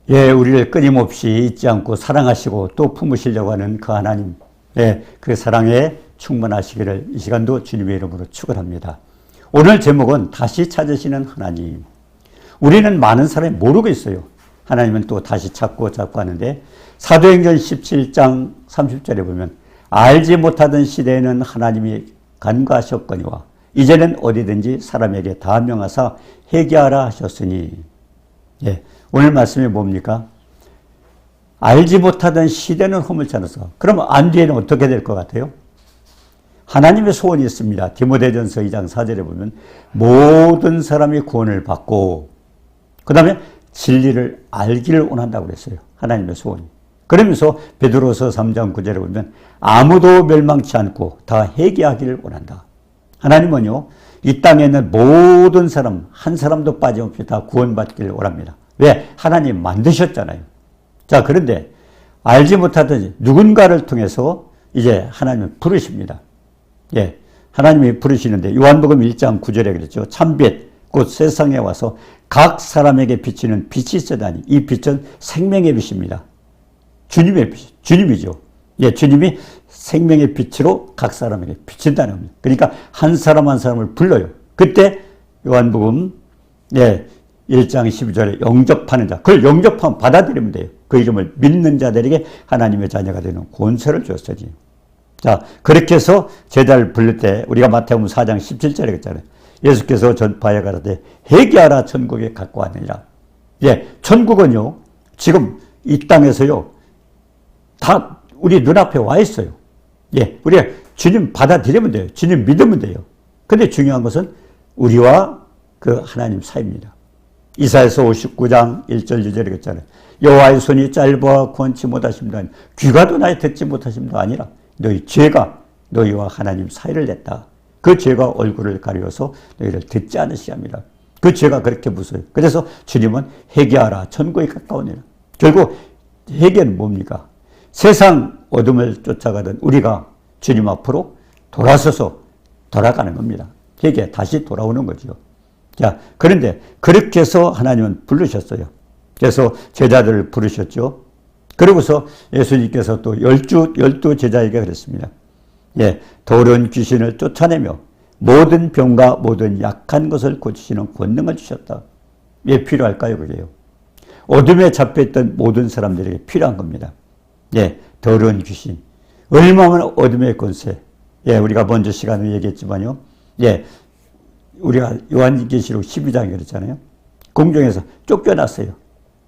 예, 우리를 끊임없이 잊지 않고 사랑하시고 또 품으시려고 하는 그 하나님, 예, 그 사랑에 충만하시기를 이 시간도 주님의 이름으로 축원합니다. 오늘 제목은 다시 찾으시는 하나님. 우리는 많은 사람이 모르고 있어요. 하나님은 또 다시 찾고 하는데 사도행전 17장 30절에 보면 알지 못하던 시대에는 하나님이 간과하셨거니와 이제는 어디든지 사람에게 다 명하사 회개하라 하셨으니. 예, 오늘 말씀이 뭡니까? 알지 못하던 시대는 허물잖아서. 그러면 안 뒤에는 어떻게 될 것 같아요? 하나님의 소원이 있습니다. 디모데전서 2장 4절에 보면 모든 사람이 구원을 받고 그 다음에 진리를 알기를 원한다고 그랬어요. 하나님의 소원이. 그러면서 베드로서 3장 9절에 보면 아무도 멸망치 않고 다 회개하기를 원한다. 하나님은요, 이 땅에 있는 모든 사람, 한 사람도 빠짐없이 다 구원받기를 원합니다. 왜? 하나님 만드셨잖아요. 자, 그런데 알지 못하던 누군가를 통해서 이제 하나님은 부르십니다. 예, 하나님이 부르시는데 요한복음 1장 9절에 그랬죠. 참빛 곧 세상에 와서 각 사람에게 비치는 빛이 있으다니 이 빛은 생명의 빛입니다. 주님의 빛, 주님이죠. 예, 주님이 생명의 빛으로 각 사람에게 비친다는 겁니다. 그러니까 한 사람 한 사람을 불러요. 그때 요한복음 1장 12절에 영접하는 자, 그걸 영접하면 받아들이면 돼요. 그 이름을 믿는 자들에게 하나님의 자녀가 되는 권세를 주었어요. 자, 그렇게 해서 제자를 부를 때 우리가 마태복음 4장 17절에 그랬잖아요. 예수께서 전파해 가라되 회개하라 천국에 갖고 왔느니라. 예, 천국은요 지금 이 땅에서요 다 우리 눈앞에 와 있어요. 예, 우리가 주님 받아들이면 돼요. 주님 믿으면 돼요. 근데 중요한 것은 우리와 그 하나님 사이입니다. 이사야서 59장 1절 2절에 그랬잖아요. 여호와의 손이 짧아 권치 못하심도 아니라 귀가 나에 듣지 못하심도 아니라 너희 죄가 너희와 하나님 사이를 냈다. 그 죄가 얼굴을 가려서 너희를 듣지 않으시게 합니다. 그 죄가 그렇게 무서워요. 그래서 주님은 회개하라 천국에 가까우니라. 결국 회개는 뭡니까? 세상 어둠을 쫓아가던 우리가 주님 앞으로 돌아서서 돌아가는 겁니다. 회개, 다시 돌아오는 거죠. 자, 그런데 그렇게 해서 하나님은 부르셨어요. 그래서 제자들을 부르셨죠. 그러고서 예수님께서 또 열두 제자에게 그랬습니다. 예, 더러운 귀신을 쫓아내며 모든 병과 모든 약한 것을 고치시는 권능을 주셨다. 왜 필요할까요, 그게요? 어둠에 잡혀있던 모든 사람들에게 필요한 겁니다. 예, 더러운 귀신. 얼마나 어둠의 권세. 예, 우리가 먼저 시간을 얘기했지만요. 예, 우리가 요한계시록 12장에 그랬잖아요. 공중에서 쫓겨났어요.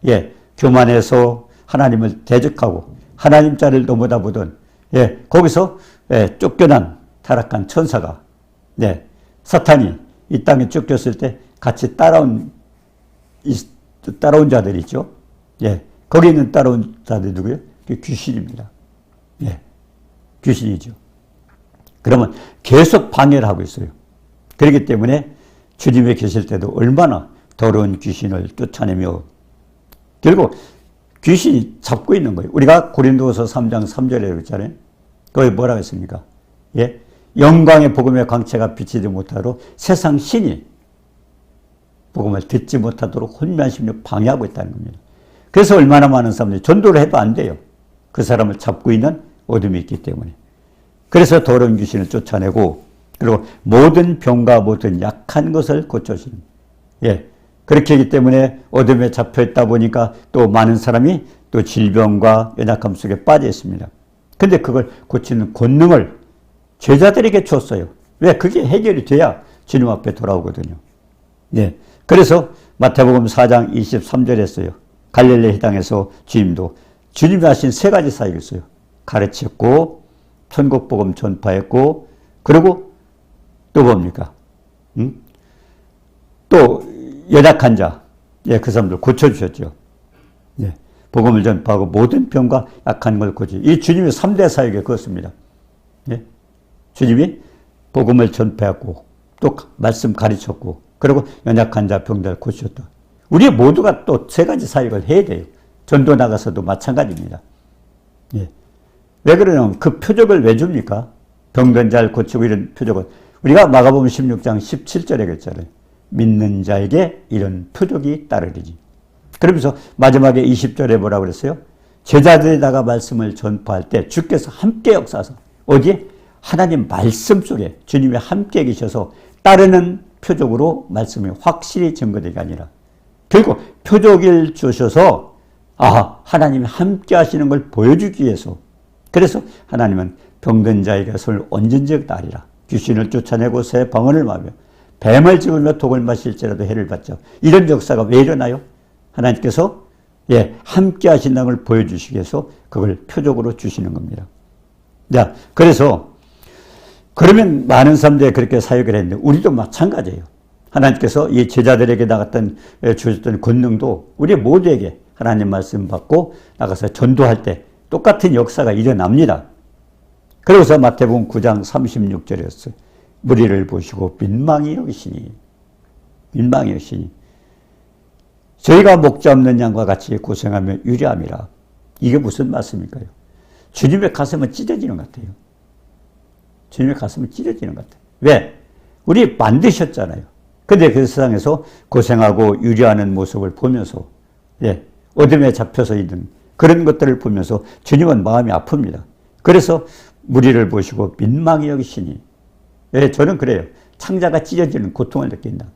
예, 교만해서 하나님을 대적하고 하나님 자를 넘어다 보던 예, 거기서 예, 쫓겨난 타락한 천사가 예, 사탄이 이 땅에 쫓겼을 때 같이 따라온 자들이 있죠. 예, 거기 있는 따라온 자들이 누구예요? 귀신입니다. 예, 귀신이죠. 그러면 계속 방해를 하고 있어요. 그렇기 때문에 주님이 계실 때도 얼마나 더러운 귀신을 쫓아내며 결국 귀신이 잡고 있는 거예요. 우리가 고린도서 3장 3절에 그랬잖아요. 거기 뭐라고 했습니까? 예, 영광의 복음의 광채가 비치지 못하도록 세상 신이 복음을 듣지 못하도록 혼미한 심령 방해하고 있다는 겁니다. 그래서 얼마나 많은 사람들이 전도를 해도 안 돼요. 그 사람을 잡고 있는 어둠이 있기 때문에. 그래서 더러운 귀신을 쫓아내고 그리고 모든 병과 모든 약한 것을 고쳐주시는. 예, 그렇게 하기 때문에 어둠에 잡혀있다 보니까 또 많은 사람이 또 질병과 연약함 속에 빠져 있습니다. 근데 그걸 고치는 권능을 제자들에게 줬어요. 왜? 그게 해결이 돼야 주님 앞에 돌아오거든요. 예, 그래서 마태복음 4장 23절에 했어요. 갈릴리 해당에서 주님도 주님이 하신 세 가지 사역을 했어요. 가르쳤고 천국복음 전파했고 그리고 또 뭡니까? 또 연약한 자, 예, 그 사람들 고쳐주셨죠. 예, 복음을 전파하고 모든 병과 약한 걸 고치죠. 이 주님의 3대 사역이 그렇습니다. 예, 주님이 복음을 전파했고 또 말씀 가르쳤고 그리고 연약한 자 병들 고치셨다. 우리 모두가 또 세 가지 사역을 해야 돼요. 전도 나가서도 마찬가지입니다. 예. 왜 그러냐면 그 표적을 왜 줍니까? 병든 자를 고치고 이런 표적은 우리가 마가복음 16장 17절에 그랬잖아요. 믿는 자에게 이런 표적이 따르리니. 그러면서 마지막에 20절에 뭐라고 그랬어요? 제자들에다가 말씀을 전파할 때 주께서 함께 역사하사 어디에? 하나님 말씀 속에 주님이 함께 계셔서 따르는 표적으로 말씀이 확실히 증거되게 아니라 결국 표적을 주셔서 하나님이 함께 하시는 걸 보여주기 위해서 그래서 하나님은 병든 자에게 손을 얹은 적 나리라 귀신을 쫓아내고 새 방언을 말하며 뱀을 집으며 독을 마실지라도 해를 받죠. 이런 역사가 왜 일어나요? 하나님께서 함께 하신다는 걸 보여주시기 위해서 그걸 표적으로 주시는 겁니다. 자, 그래서 그러면 많은 사람들이 그렇게 사역을 했는데 우리도 마찬가지예요. 하나님께서 이 제자들에게 주셨던 권능도 우리 모두에게 하나님 말씀 받고 나가서 전도할 때 똑같은 역사가 일어납니다. 그러고서 마태복음 9장 36절이었어요. 무리를 보시고 민망히 여기시니 저희가 목자 없는 양과 같이 고생하며 유리함이라. 이게 무슨 말씀일까요? 주님의 가슴은 찢어지는 것 같아요. 주님의 가슴은 찢어지는 것 같아요. 왜? 우리 만드셨잖아요. 근데 그 세상에서 고생하고 유리하는 모습을 보면서 어둠에 잡혀서 있는 그런 것들을 보면서 주님은 마음이 아픕니다. 그래서 무리를 보시고 민망히 여기시니 저는 그래요. 창자가 찢어지는 고통을 느낀다.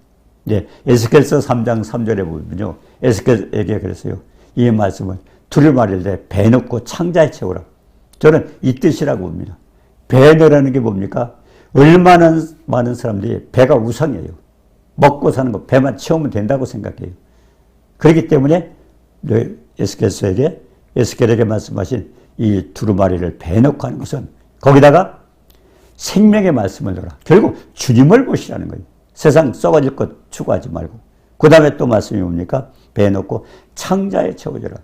에스겔서 3장 3절에 보면요. 에스겔에게 그랬어요. 이 말씀은 두루마리를 내 배 넣고 창자에 채우라. 저는 이 뜻이라고 봅니다. 배 넣으라는 게 뭡니까? 얼마나 많은 사람들이 배가 우상이에요. 먹고 사는 거 배만 채우면 된다고 생각해요. 그렇기 때문에 에스겔에게 말씀하신 이 두루마리를 배에 넣고 하는 것은 거기다가 생명의 말씀을 넣어라. 결국 주님을 보시라는 거예요. 세상 썩어질 것 추구하지 말고. 그 다음에 또 말씀이 뭡니까? 배에 넣고 창자에 채워줘라.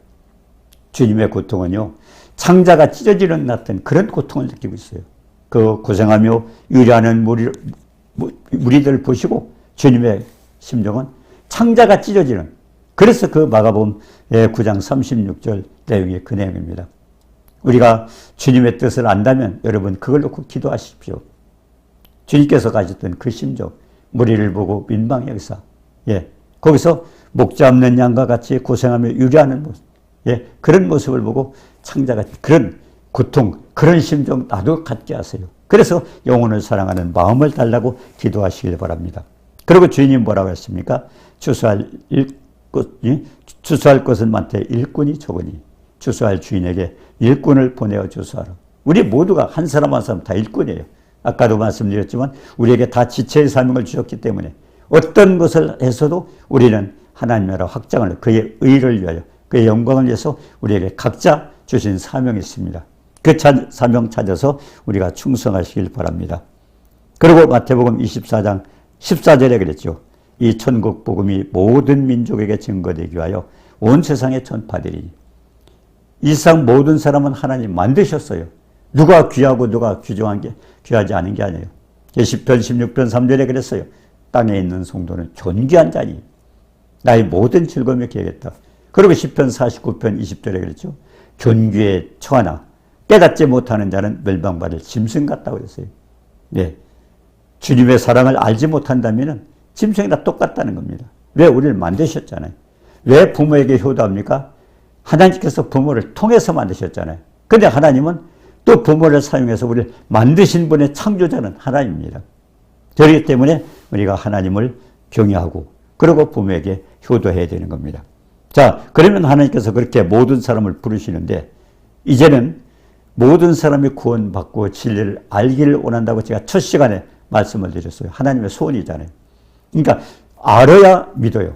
주님의 고통은요. 창자가 찢어지는 듯한 그런 고통을 느끼고 있어요. 그 고생하며 유리하는 무리들을 보시고 주님의 심정은 창자가 찢어지는 그래서 그 마가복음 9장 36절 내용이 그 내용입니다. 우리가 주님의 뜻을 안다면 여러분 그걸 놓고 기도하십시오. 주님께서 가졌던 그 심정 무리를 보고 민망히 여기서 거기서 목자 없는 양과 같이 고생하며 유리하는 모습 그런 모습을 보고 창자가 그런 고통 그런 심정 나도 갖게 하세요. 그래서 영혼을 사랑하는 마음을 달라고 기도하시길 바랍니다. 그리고 주인님 뭐라고 했습니까? 추수할 것은 많되 일꾼이 적으니 추수할 주인에게 일꾼을 보내어 주수하라. 우리 모두가 한 사람 한 사람 다 일꾼이에요. 아까도 말씀드렸지만 우리에게 다 지체의 사명을 주셨기 때문에 어떤 것을 해서도 우리는 하나님 나라 확장을 그의 의를 위하여 그의 영광을 위해서 우리에게 각자 주신 사명이 있습니다. 그 사명 찾아서 우리가 충성하시길 바랍니다. 그리고 마태복음 24장 14절에 그랬죠. 이 천국 복음이 모든 민족에게 증거되기 위하여 온 세상에 전파되리니. 이 세상 모든 사람은 하나님 만드셨어요. 누가 귀하고 누가 귀하지 않은 게 아니에요. 시편 16편 3절에 그랬어요. 땅에 있는 성도는 존귀한 자니 나의 모든 즐거움에 기하겠다. 그리고 시편 49편 20절에 그랬죠. 존귀에 처하나 깨닫지 못하는 자는 멸망받을 짐승 같다고 그랬어요. 주님의 사랑을 알지 못한다면 짐승이나 똑같다는 겁니다. 왜? 우리를 만드셨잖아요. 왜 부모에게 효도합니까? 하나님께서 부모를 통해서 만드셨잖아요. 근데 하나님은 또 부모를 사용해서 우리를 만드신 분의 창조자는 하나님입니다. 그렇기 때문에 우리가 하나님을 경외하고 그리고 부모에게 효도해야 되는 겁니다. 자, 그러면 하나님께서 그렇게 모든 사람을 부르시는데 이제는 모든 사람이 구원받고 진리를 알기를 원한다고 제가 첫 시간에 말씀을 드렸어요. 하나님의 소원이잖아요. 그러니까 알아야 믿어요.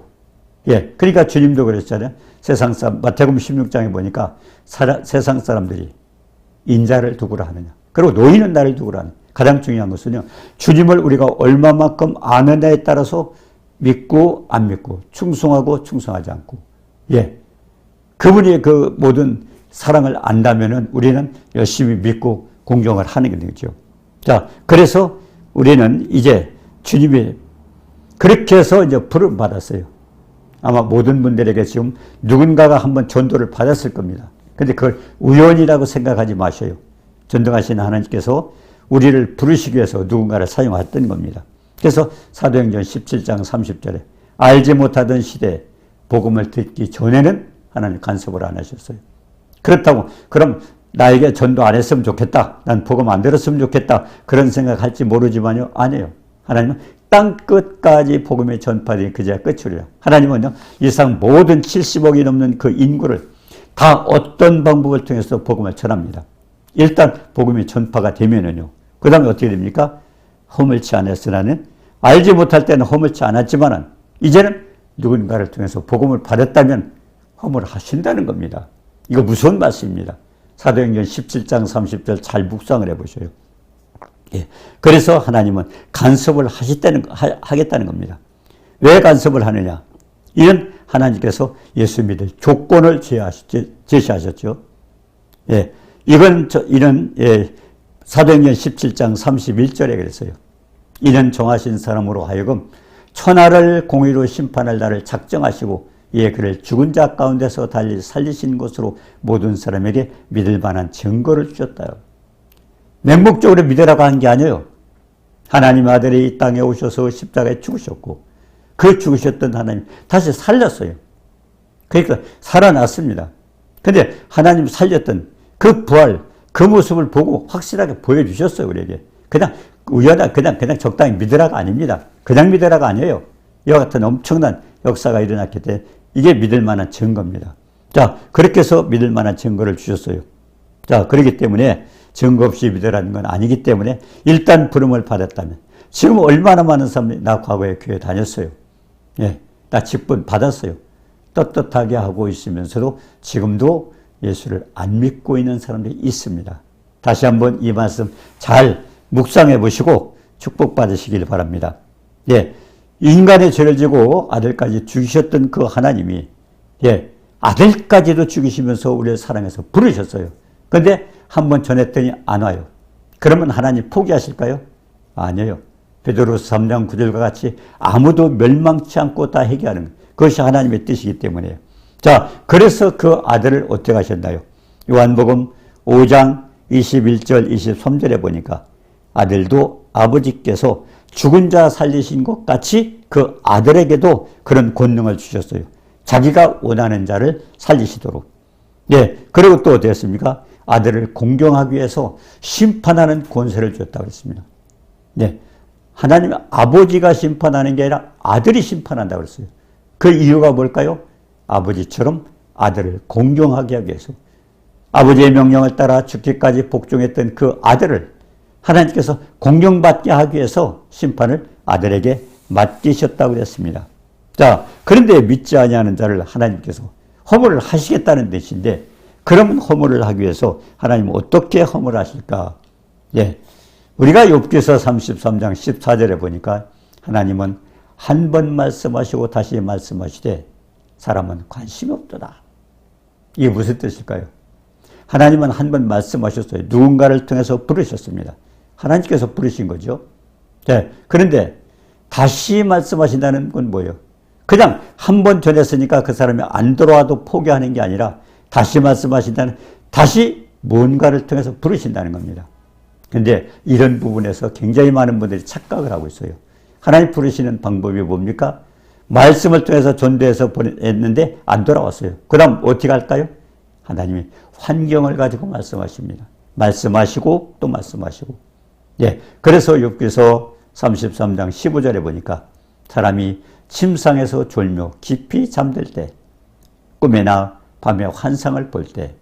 그러니까 주님도 그랬잖아요. 세상 사람, 마태복음 16장에 보니까 세상 사람들이 인자를 누구라 하느냐. 그리고 노인은 나를 누구라 하느냐. 가장 중요한 것은요. 주님을 우리가 얼마만큼 아느냐에 따라서 믿고 안 믿고 충성하고 충성하지 않고 그분이 그 모든 사랑을 안다면은 우리는 열심히 믿고 공경을 하는 거죠. 자, 그래서 우리는 이제 주님이 그렇게 해서 이제 부름 받았어요. 아마 모든 분들에게 지금 누군가가 한번 전도를 받았을 겁니다. 근데 그걸 우연이라고 생각하지 마셔요. 전도하시는 하나님께서 우리를 부르시기 위해서 누군가를 사용했던 겁니다. 그래서 사도행전 17장 30절에 알지 못하던 시대에 복음을 듣기 전에는 하나님 간섭을 안 하셨어요. 그렇다고 그럼 나에게 전도 안 했으면 좋겠다. 난 복음 안 들었으면 좋겠다. 그런 생각할지 모르지만요. 아니에요. 하나님은 땅 끝까지 복음의 전파되니 그제야 끝이래요. 하나님은요. 이 세상 모든 70억이 넘는 그 인구를 다 어떤 방법을 통해서 복음을 전합니다. 일단 복음이 전파가 되면은요. 그 다음에 어떻게 됩니까? 허물치 않았으나는 알지 못할 때는 허물치 않았지만은 이제는 누군가를 통해서 복음을 받았다면 허물하신다는 겁니다. 이거 무서운 말씀입니다. 사도행전 17장 30절 잘 묵상을 해보셔요. 예. 그래서 하나님은 간섭을 하겠다는 겁니다. 왜 간섭을 하느냐? 이는 하나님께서 예수 믿을 조건을 제시하셨죠. 예. 이런 사도행전 17장 31절에 그랬어요. 이는 정하신 사람으로 하여금 천하를 공의로 심판할 날을 작정하시고 이에 그를 죽은 자 가운데서 달리 살리신 것으로 모든 사람에게 믿을 만한 증거를 주셨다. 맹목적으로 믿으라고 한 게 아니에요. 하나님 아들이 이 땅에 오셔서 십자가에 죽으셨고 그 죽으셨던 하나님 다시 살렸어요. 그러니까 살아났습니다. 근데 하나님 살렸던 그 부활, 그 모습을 보고 확실하게 보여주셨어요, 우리에게. 그냥 그냥 적당히 믿으라가 아닙니다. 그냥 믿으라가 아니에요. 이와 같은 엄청난 역사가 일어났기 때문에 이게 믿을 만한 증거입니다. 자, 그렇게 해서 믿을 만한 증거를 주셨어요. 자, 그렇기 때문에 증거 없이 믿으라는 건 아니기 때문에 일단 부름을 받았다면 지금 얼마나 많은 사람들이 나 과거에 교회 다녔어요. 예, 나 직분 받았어요. 떳떳하게 하고 있으면서도 지금도 예수를 안 믿고 있는 사람들이 있습니다. 다시 한번 이 말씀 잘 묵상해 보시고 축복받으시길 바랍니다. 예, 인간의 죄를 지고 아들까지 죽이셨던 그 하나님이 예, 아들까지도 죽이시면서 우리를 사랑해서 부르셨어요. 그런데 한번 전했더니 안 와요. 그러면 하나님 포기하실까요? 아니에요. 베드로서 3장 9절과 같이 아무도 멸망치 않고 다 회개하는 그것이 하나님의 뜻이기 때문에요. 자, 그래서 그 아들을 어떻게 하셨나요? 요한복음 5장 21절 23절에 보니까 아들도 아버지께서 죽은 자 살리신 것 같이 그 아들에게도 그런 권능을 주셨어요. 자기가 원하는 자를 살리시도록. 예, 그리고 또 어떻게 했습니까? 아들을 공경하기 위해서 심판하는 권세를 주었다고 했습니다. 네, 하나님 아버지가 심판하는 게 아니라 아들이 심판한다고 했어요. 그 이유가 뭘까요? 아버지처럼 아들을 공경하게 하기 위해서 아버지의 명령을 따라 죽기까지 복종했던 그 아들을 하나님께서 공경받게 하기 위해서 심판을 아들에게 맡기셨다고 했습니다. 자, 그런데 믿지 아니하는 자를 하나님께서 허물을 하시겠다는 뜻인데 그러면 허물을 하기 위해서 하나님은 어떻게 허물하실까? 예, 우리가 욥기서 33장 14절에 보니까 하나님은 한 번 말씀하시고 다시 말씀하시되 사람은 관심이 없도다. 이게 무슨 뜻일까요? 하나님은 한 번 말씀하셨어요. 누군가를 통해서 부르셨습니다. 하나님께서 부르신 거죠. 네, 그런데 다시 말씀하신다는 건 뭐예요? 그냥 한 번 전했으니까 그 사람이 안 들어와도 포기하는 게 아니라 다시 말씀하신다는 다시 뭔가를 통해서 부르신다는 겁니다. 그런데 이런 부분에서 굉장히 많은 분들이 착각을 하고 있어요. 하나님 부르시는 방법이 뭡니까? 말씀을 통해서 전도해서 보냈는데 안 돌아왔어요. 그 다음 어떻게 할까요? 하나님이 환경을 가지고 말씀하십니다. 말씀하시고 또 말씀하시고. 예, 그래서 욥기서 33장 15절에 보니까 사람이 침상에서 졸며 깊이 잠들 때 꿈에나 밤에 환상을 볼 때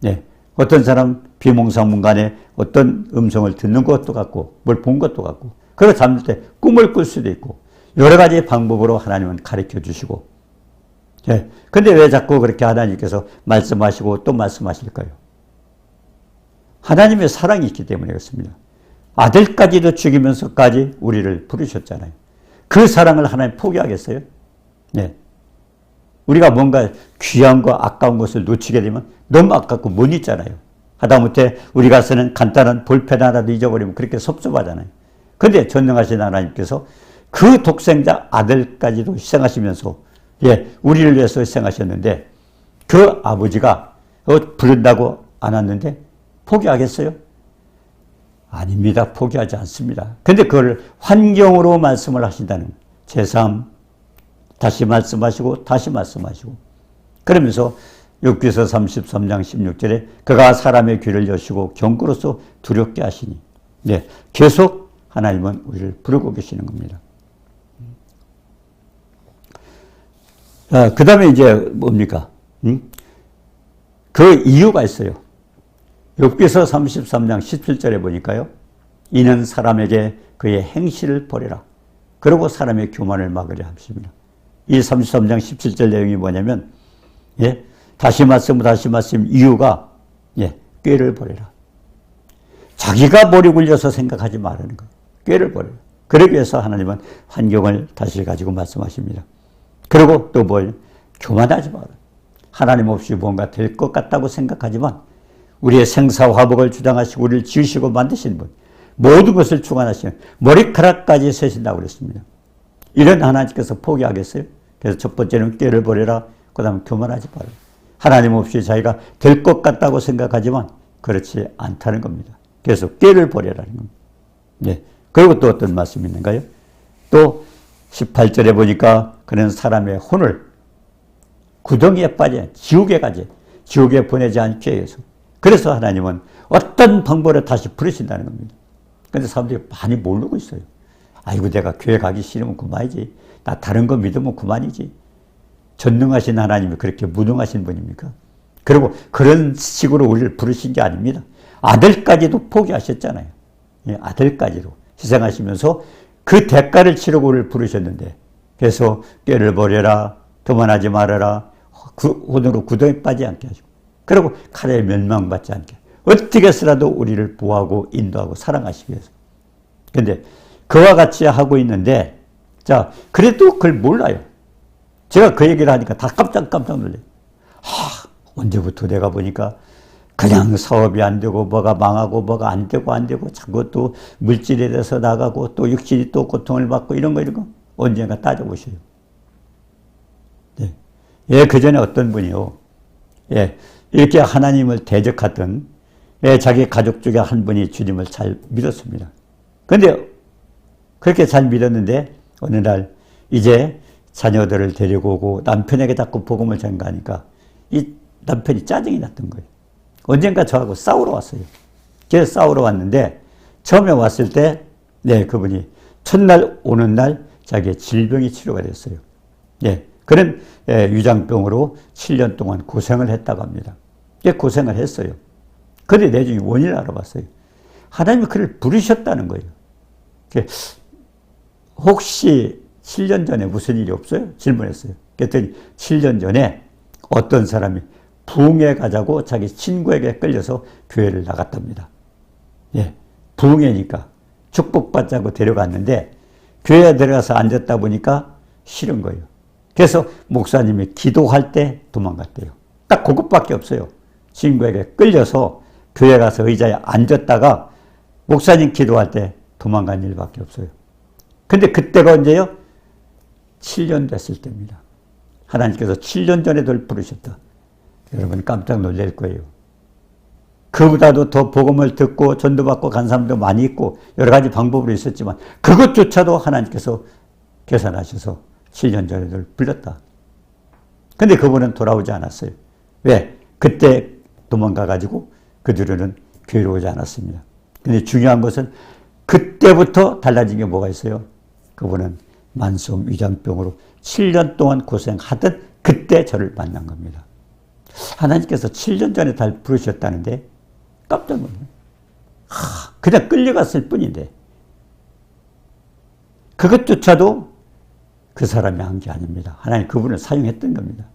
예, 어떤 사람 비몽사몽간에 어떤 음성을 듣는 것도 같고 뭘 본 것도 같고 그리고 잠들 때 꿈을 꿀 수도 있고 여러 가지 방법으로 하나님은 가르쳐 주시고 예, 근데 왜 자꾸 그렇게 하나님께서 말씀하시고 또 말씀하실까요? 하나님의 사랑이 있기 때문에 그렇습니다. 아들까지도 죽이면서까지 우리를 부르셨잖아요. 그 사랑을 하나님 포기하겠어요? 네. 우리가 뭔가 귀한 거 아까운 것을 놓치게 되면 너무 아깝고 못 잊잖아요. 하다못해 우리가 쓰는 간단한 볼펜 하나도 잊어버리면 그렇게 섭섭하잖아요. 그런데 전능하신 하나님께서 그 독생자 아들까지도 희생하시면서 예, 우리를 위해서 희생하셨는데 그 아버지가 부른다고 안 왔는데 포기하겠어요? 아닙니다. 포기하지 않습니다. 근데 그걸 환경으로 말씀을 하신다는 제3, 다시 말씀하시고 다시 말씀하시고 그러면서 욥기서 33장 16절에 그가 사람의 귀를 여시고 경고로서 두렵게 하시니 네, 계속 하나님은 우리를 부르고 계시는 겁니다. 그 다음에 이제 뭡니까? 그 이유가 있어요. 욥기서 33장 17절에 보니까요. 이는 사람에게 그의 행실을 버리라. 그리고 사람의 교만을 막으려 하십니다. 이 33장 17절 내용이 뭐냐면 다시 말씀 이유가 꾀를 버리라. 자기가 머리 굴려서 생각하지 말라는 거예요. 꾀를 버리라. 그러기 위해서 하나님은 환경을 다시 가지고 말씀하십니다. 그리고 또 교만하지 마라. 하나님 없이 뭔가 될 것 같다고 생각하지만 우리의 생사화복을 주장하시고 우리를 지으시고 만드신 분, 모든 것을 주관하시는 머리카락까지 세신다고 그랬습니다. 이런 하나님께서 포기하겠어요? 그래서 첫 번째는 꾀를 버려라. 그 다음에 교만하지 마라. 하나님 없이 자기가 될 것 같다고 생각하지만 그렇지 않다는 겁니다. 그래서 꾀를 버려라는 겁니다. 네. 그리고 또 어떤 말씀이 있는가요? 또 18절에 보니까 그는 사람의 혼을 구덩이에 빠져 지옥에 가지 지옥에 보내지 않기 위해서 그래서 하나님은 어떤 방법으로 다시 부르신다는 겁니다. 그런데 사람들이 많이 모르고 있어요. 아이고 내가 교회 가기 싫으면 그만이지. 나 다른 거 믿으면 그만이지. 전능하신 하나님이 그렇게 무능하신 분입니까? 그리고 그런 식으로 우리를 부르신 게 아닙니다. 아들까지도 포기하셨잖아요. 아들까지도 희생하시면서 그 대가를 치르고 우리를 부르셨는데 그래서 꾀를 버려라. 교만하지 말아라. 혼으로 구덩이에 빠지지 않게 하시고 그리고 칼에 멸망받지 않게 어떻게 해서라도 우리를 보호하고 인도하고 사랑하시기 위해서. 그런데 그와 같이 하고 있는데 자 그래도 그걸 몰라요. 제가 그 얘기를 하니까 다 깜짝 놀래요. 언제부터 내가 보니까 그냥 사업이 안 되고 뭐가 망하고 뭐가 안 되고 자꾸 또 물질에 대해서 나가고 또 육신이 또 고통을 받고 이런 거 언젠가 따져보셔요. 네. 그 전에 어떤 분이요. 이렇게 하나님을 대적하던 자기 가족 중에 한 분이 주님을 잘 믿었습니다. 그런데 그렇게 잘 믿었는데 어느 날 이제 자녀들을 데리고 오고 남편에게 자꾸 복음을 전가하니까 이 남편이 짜증이 났던 거예요. 언젠가 저하고 싸우러 왔어요. 그래서 싸우러 왔는데 처음에 왔을 때 그분이 첫날 오는 날 자기의 질병이 치료가 됐어요. 그런 위장병으로 7년 동안 고생을 했다고 합니다. 고생을 했어요. 그런데 나중에 원인을 알아봤어요. 하나님이 그를 부르셨다는 거예요. 혹시 7년 전에 무슨 일이 없어요? 질문했어요. 그랬더니 7년 전에 어떤 사람이 부흥회 가자고 자기 친구에게 끌려서 교회를 나갔답니다. 부흥회니까 축복받자고 데려갔는데 교회에 들어가서 앉았다 보니까 싫은 거예요. 그래서 목사님이 기도할 때 도망갔대요. 딱 그것밖에 없어요. 친구에게 끌려서 교회 가서 의자에 앉았다가 목사님 기도할 때 도망간 일밖에 없어요. 근데 그때가 언제요? 7년 됐을 때입니다. 하나님께서 7년 전에도 부르셨다. 여러분 깜짝 놀랄 거예요. 그보다도 더 복음을 듣고 전도받고 간 사람도 많이 있고 여러 가지 방법으로 있었지만 그것조차도 하나님께서 계산하셔서 7년 전에도 불렀다. 근데 그분은 돌아오지 않았어요. 왜? 그때 도망가가지고 그들은 교회로 오지 않았습니다. 근데 중요한 것은 그때부터 달라진 게 뭐가 있어요? 그분은 만성 위장병으로 7년 동안 고생하던 그때 저를 만난 겁니다. 하나님께서 7년 전에 달 부르셨다는데 깜짝 놀라요. 그냥 끌려갔을 뿐인데 그것조차도 그 사람이 한 게 아닙니다. 하나님 그분을 사용했던 겁니다.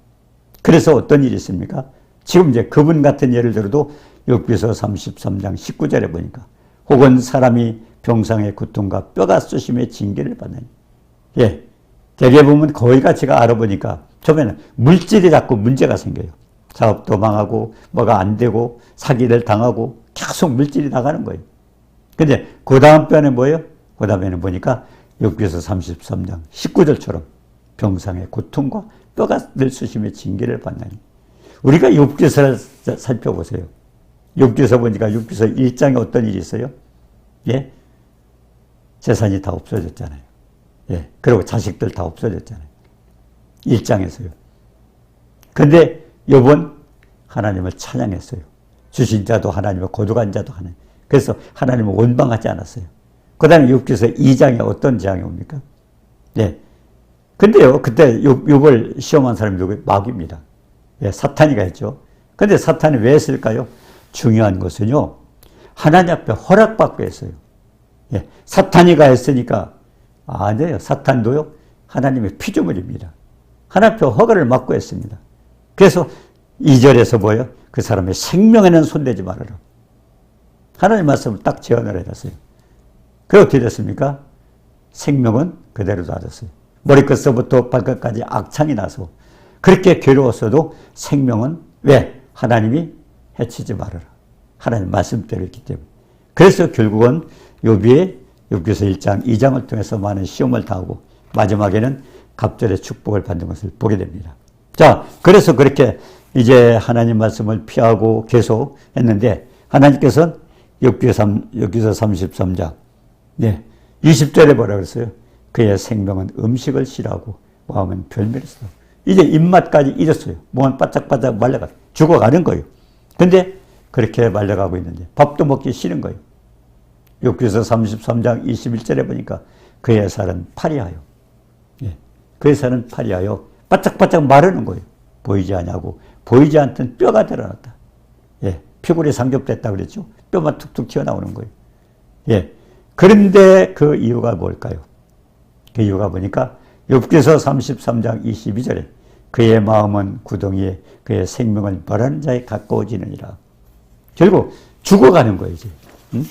그래서 어떤 일이 있습니까? 지금 이제 그분 같은 예를 들어도 욥기서 33장 19절에 보니까 혹은 사람이 병상의 고통과 뼈가 쑤심의 징계를 받나니 대개 보면 거의가 제가 알아보니까 처음에는 물질이 자꾸 문제가 생겨요. 사업도 망하고 뭐가 안 되고 사기를 당하고 계속 물질이 나가는 거예요. 근데 그 다음 편에 뭐예요? 그 다음에는 보니까 욥기서 33장 19절처럼 병상의 고통과 뼈가 늘 쑤심의 징계를 받나니 우리가 욥기서를 살펴보세요. 욥기서 보니까 욥기서 1장에 어떤 일이 있어요? 재산이 다 없어졌잖아요. 그리고 자식들 다 없어졌잖아요. 1장에서요. 근데 욥은 하나님을 찬양했어요. 주신 자도 하나님이고 거룩한 자도 하나님. 그래서 하나님을 원망하지 않았어요. 그 다음에 욥기서 2장에 어떤 재앙이 옵니까? 네. 근데요, 그때 욥을 시험한 사람이 누구예요? 마귀입니다. 예, 사탄이가 했죠. 근데 사탄이 왜 했을까요? 중요한 것은요, 하나님 앞에 허락받고 했어요. 예, 사탄이가 했으니까, 아니에요. 사탄도요, 하나님의 피조물입니다. 하나님 앞에 허가를 받고 했습니다. 그래서 2절에서 뭐예요? 그 사람의 생명에는 손대지 말아라. 하나님 말씀을 딱 제언을 해놨어요. 그게 어떻게 됐습니까? 생명은 그대로 놔뒀어요. 머리끝서부터 발끝까지 악창이 나서 그렇게 괴로웠어도 생명은 왜? 하나님이 해치지 말아라. 하나님 말씀대로 했기 때문에. 그래서 결국은 욥기서 1장, 2장을 통해서 많은 시험을 당하고 마지막에는 갑절의 축복을 받는 것을 보게 됩니다. 자, 그래서 그렇게 이제 하나님 말씀을 피하고 계속 했는데 하나님께서는 욥기서 33장 20절에 뭐라 그랬어요? 그의 생명은 음식을 싫어하고 마음은 별미를 싫어. 이제 입맛까지 잊었어요. 몸은 바짝바짝 말라가 죽어가는 거예요. 근데 그렇게 말려가고 있는데 밥도 먹기 싫은 거예요. 욥기서 33장 21절에 보니까 그의 살은 파리하여, 그의 살은 파리하여 바짝바짝 마르는 거예요. 보이지 않냐고. 보이지 않던 뼈가 드러났다. 피골이 상접됐다 그랬죠. 뼈만 툭툭 튀어나오는 거예요. 그런데 그 이유가 뭘까요? 그 이유가 보니까 욥기서 33장 22절에 그의 마음은 구덩이에 그의 생명을 멸하는 자에 가까워지느니라. 결국 죽어가는 거예요, 이제. 응?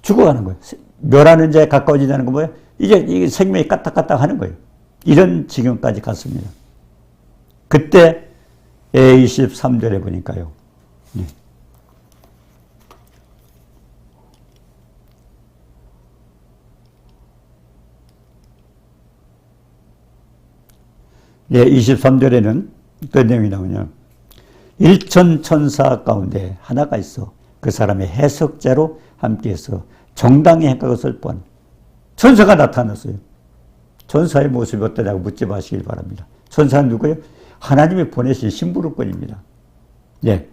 죽어가는 거예요. 멸하는 자에 가까워지다는 건 뭐예요? 이제 이게 생명이 까딱까딱 하는 거예요. 이런 지경까지 갔습니다. 그때 23절에 보니까요. 예, 23절에는 어떤 내용이 나오냐. 일천 천사 가운데 하나가 있어. 그 사람의 해석자로 함께해서 정당히 행하것을 본 천사가 나타났어요. 천사의 모습이 어떠냐고 묻지 마시길 바랍니다. 천사는 누구예요? 하나님이 보내신 심부름꾼입니다. 예.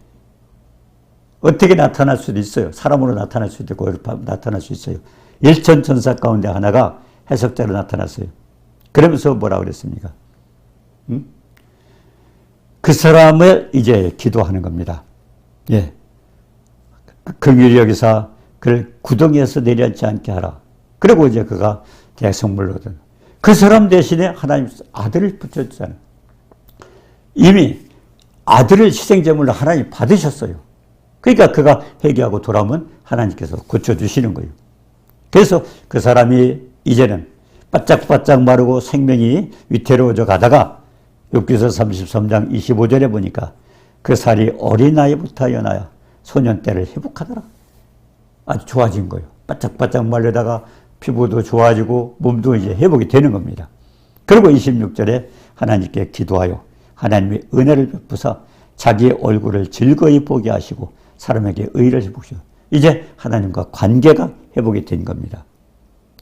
어떻게 나타날 수도 있어요. 사람으로 나타날 수도 있고 나타날 수 있어요. 일천 천사 가운데 하나가 해석자로 나타났어요. 그러면서 뭐라고 그랬습니까? 그 사람을 이제 기도하는 겁니다. 예. 긍휼히 여기사 그를 구덩이에서 내려앉지 않게 하라. 그리고 이제 그가 대성물로 얻은 그 사람 대신에 하나님 아들을 붙여주잖아요. 이미 아들을 희생제물로 하나님 받으셨어요. 그러니까 그가 회개하고 돌아오면 하나님께서 고쳐주시는 거예요. 그래서 그 사람이 이제는 바짝바짝 마르고 생명이 위태로워져 가다가 욥기서 33장 25절에 보니까 그 살이 어린아이부터 연하여 소년 때를 회복하더라. 아주 좋아진 거예요. 바짝바짝 말려다가 피부도 좋아지고 몸도 이제 회복이 되는 겁니다. 그리고 26절에 하나님께 기도하여 하나님의 은혜를 베푸사 자기 얼굴을 즐거이 보게 하시고 사람에게 의를 회복시켜 이제 하나님과 관계가 회복이 된 겁니다.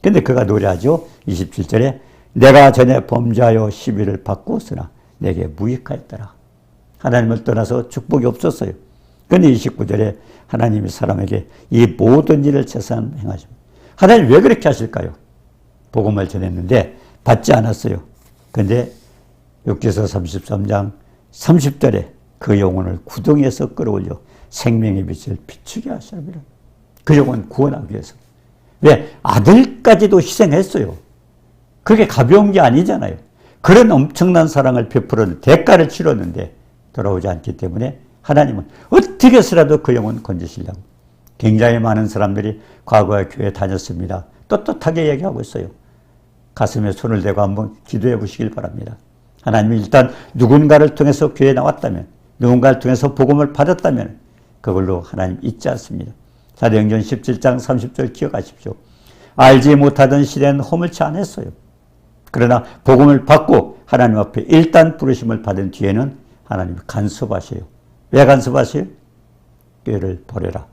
근데 그가 노래하죠. 27절에 내가 전에 범죄하여 시비를 받고으나 내게 무익하였더라. 하나님을 떠나서 축복이 없었어요. 그런데 29절에 하나님이 사람에게 이 모든 일을 재산 행하십니다. 하나님 왜 그렇게 하실까요? 복음을 전했는데 받지 않았어요. 그런데 욥기서 33장 30절에 그 영혼을 구덩이에서 끌어올려 생명의 빛을 비추게 하시랍니다. 그 영혼 구원하기 위해서. 왜? 아들까지도 희생했어요. 그게 가벼운 게 아니잖아요. 그런 엄청난 사랑을 베풀었는데 대가를 치렀는데 돌아오지 않기 때문에 하나님은 어떻게 해서라도 그 영혼 건지시려고. 굉장히 많은 사람들이 과거에 교회 다녔습니다. 떳떳하게 얘기하고 있어요. 가슴에 손을 대고 한번 기도해 보시길 바랍니다. 하나님이 일단 누군가를 통해서 교회에 나왔다면, 누군가를 통해서 복음을 받았다면 그걸로 하나님 잊지 않습니다. 사도행전 17장 30절 기억하십시오. 알지 못하던 시대는 허물치 않았어요. 그러나 복음을 받고 하나님 앞에 일단 부르심을 받은 뒤에는 하나님이 간섭하셔요. 왜 간섭하셔요? 교회를 버려라.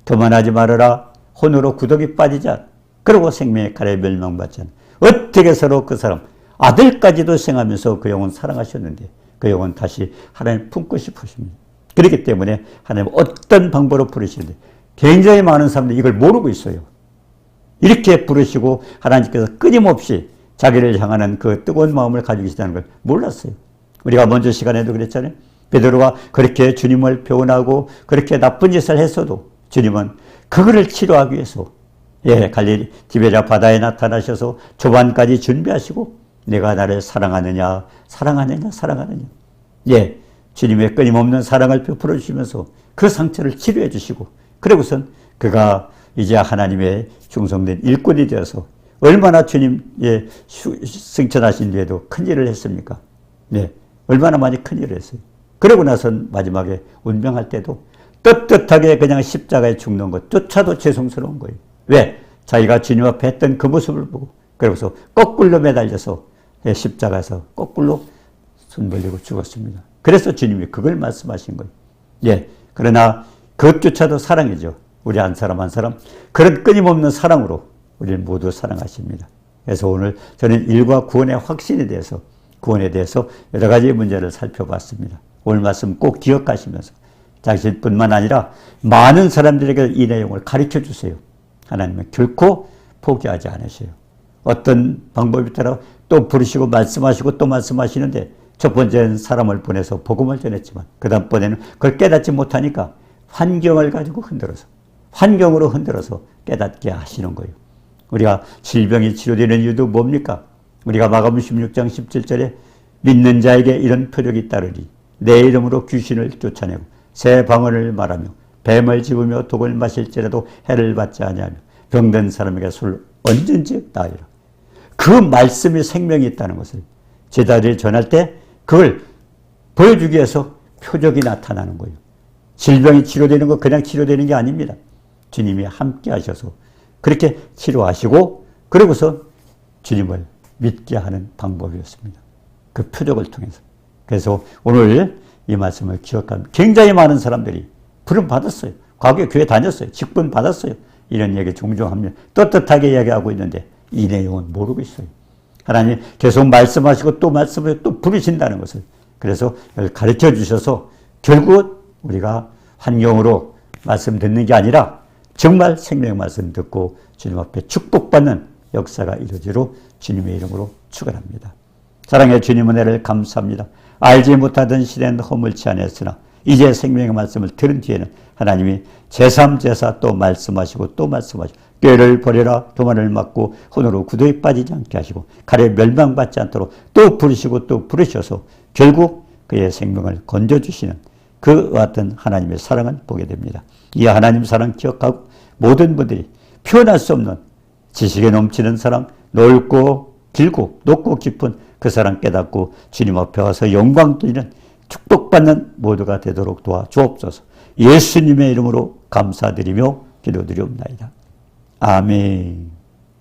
교만하지 말아라. 혼으로 구덩이 빠지자. 그리고 생명의 칼에 멸망받지 않아. 어떻게 서로 그 사람 아들까지도 생하면서 그 영혼 사랑하셨는데 그 영혼 다시 하나님 품고 싶으십니다. 그렇기 때문에 하나님 어떤 방법으로 부르시는데 굉장히 많은 사람들이 이걸 모르고 있어요. 이렇게 부르시고 하나님께서 끊임없이 자기를 향하는 그 뜨거운 마음을 가지고 계시다는 걸 몰랐어요. 우리가 먼저 시간에도 그랬잖아요. 베드로가 그렇게 주님을 표현하고 그렇게 나쁜 짓을 했어도 주님은 그거를 치료하기 위해서 갈릴리 디베랴 바다에 나타나셔서 조반까지 준비하시고 내가 나를 사랑하느냐 사랑하느냐 사랑하느냐 주님의 끊임없는 사랑을 베풀어 주시면서 그 상처를 치료해 주시고 그러고선 그가 이제 하나님의 충성된 일꾼이 되어서 얼마나 주님의 승천하신 뒤에도 큰일을 했습니까? 얼마나 많이 큰일을 했어요. 그러고 나선 마지막에 운명할 때도 떳떳하게 그냥 십자가에 죽는 것조차도 죄송스러운 거예요. 왜? 자기가 주님 앞에 했던 그 모습을 보고 그러고서 거꾸로 매달려서 십자가에서 거꾸로 손 벌리고 죽었습니다. 그래서 주님이 그걸 말씀하신 거예요. 그러나 그것조차도 사랑이죠. 우리 한 사람 한 사람 그런 끊임없는 사랑으로 우리를 모두 사랑하십니다. 그래서 오늘 저는 일과 구원의 확신에 대해서 구원에 대해서 여러 가지 문제를 살펴봤습니다. 오늘 말씀 꼭 기억하시면서 자신뿐만 아니라 많은 사람들에게 이 내용을 가르쳐 주세요. 하나님은 결코 포기하지 않으셔요. 어떤 방법에 따라 또 부르시고 말씀하시고 또 말씀하시는데 첫 번째는 사람을 보내서 복음을 전했지만 그 다음번에는 그걸 깨닫지 못하니까 환경을 가지고 환경으로 흔들어서 깨닫게 하시는 거예요. 우리가 질병이 치료되는 이유도 뭡니까? 우리가 마가복음 16장 17절에 믿는 자에게 이런 표적이 따르리 내 이름으로 귀신을 쫓아내고 새 방언을 말하며 뱀을 집으며 독을 마실지라도 해를 받지 아니하며 병든 사람에게 술 언제든지 나으리라. 그 말씀이 생명이 있다는 것을 제자들이 전할 때 그걸 보여주기 위해서 표적이 나타나는 거예요. 질병이 치료되는 거 그냥 치료되는 게 아닙니다. 주님이 함께 하셔서 그렇게 치료하시고 그러고서 주님을 믿게 하는 방법이었습니다. 그 표적을 통해서. 그래서 오늘 이 말씀을 기억하면 굉장히 많은 사람들이 부름 받았어요. 과거에 교회 다녔어요. 직분 받았어요. 이런 얘기 종종 하면 떳떳하게 이야기하고 있는데 이 내용은 모르고 있어요. 하나님 계속 말씀하시고 또 말씀을 또 부르신다는 것을 그래서 가르쳐 주셔서 결국 우리가 환경으로 말씀 듣는 게 아니라 정말 생명의 말씀 듣고 주님 앞에 축복받는 역사가 이루어지도록 주님의 이름으로 축원합니다. 사랑의 주님 은혜를 감사합니다. 알지 못하던 시대는 허물지 않았으나 이제 생명의 말씀을 들은 뒤에는 하나님이 제3, 제4 또 말씀하시고 또 말씀하시고 꾀를 버려라 교만을 막고 혼으로 구도에 빠지지 않게 하시고 칼에 멸망받지 않도록 또 부르시고 또 부르셔서 결국 그의 생명을 건져주시는 그 같은 하나님의 사랑을 보게 됩니다. 이 하나님 사랑 기억하고 모든 분들이 표현할 수 없는 지식에 넘치는 사랑, 넓고 길고 높고 깊은 그 사랑 깨닫고 주님 앞에 와서 영광 드리는 축복받는 모두가 되도록 도와주옵소서. 예수님의 이름으로 감사드리며 기도드리옵나이다. 아멘.